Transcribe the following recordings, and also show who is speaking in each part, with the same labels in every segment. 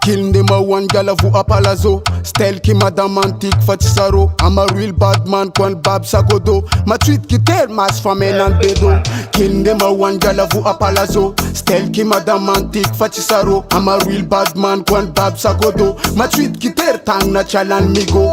Speaker 1: Kill them a one gal of a palazzo. Style ki madame antique fatisaro. I'm a real bad man kon bab sagodo. Ma tweet ki tel mas famen and bedo. Kill them a one gal of a palazzo. Style ki madame antique fatisaro. I'm a real bad man kon bab sagodo. Ma tweet ki tel tang na chalan migo.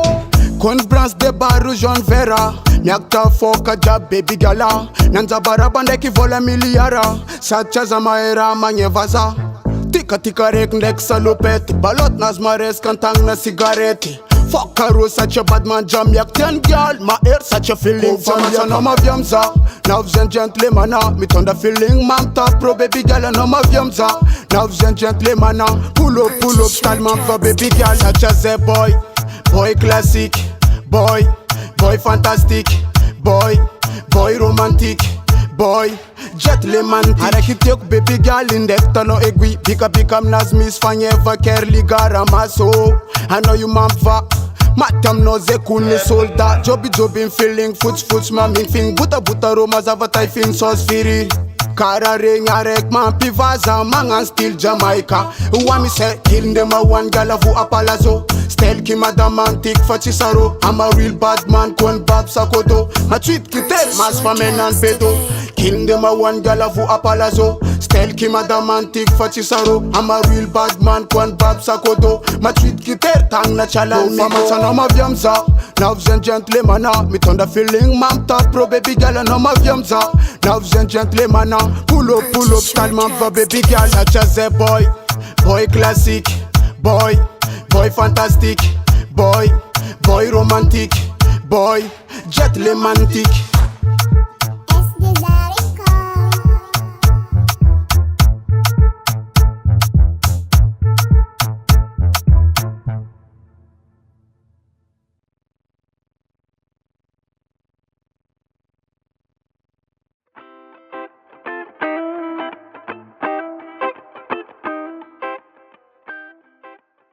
Speaker 1: Kon brans de baru John Vera. Nyakta foka jab baby gala. Nanza barabande ki vola miliara. Sacha za maera manyevaza. Tika tika rek ndek salopeti. Balot nas mares kantang na sigareti. Fuck a rose, such a bad man jam. Yak 10 girl, my ear such a feeling. Famasa no ma viamza. Ladies and gentlemen, me turn the feeling. Man top pro baby girl, no ma viamza. Ladies and gentlemen, pull up, style man for baby girl. Such as a boy, boy classic, boy fantastic, boy romantic, boy gentleman. Araki tek baby girl in dek tano egwi. Bika mnas mis fanyeva kerli gara maso. I know you man va. Matam no ze kuni soldat. Jobi feeling foots mamin fin. Buta roma zavatai fin sos firi. Kara ring arek man pivaza mangan still Jamaica. Wami say kill them a one gal avu a palazzo. Style ki madame antique fatisaro. I'm a real bad man kon bab sakodo. Ma tweet ki tel mas famen and pedo. Kill them a one gal avu a palazzo. Style ki madame antique fatisaro. I'm a real bad man kon bab sakodo. Ma tweet ki tel tang na chalan mi famasa no ma viamza. Ladies and gentlemen, me turn the feeling. Man top pro baby girl no ma viamza. Ladies and gentlemen, pull up, style man for baby girl. Such as a boy classic, boy fantastic, boy romantic, boy gentlemantic.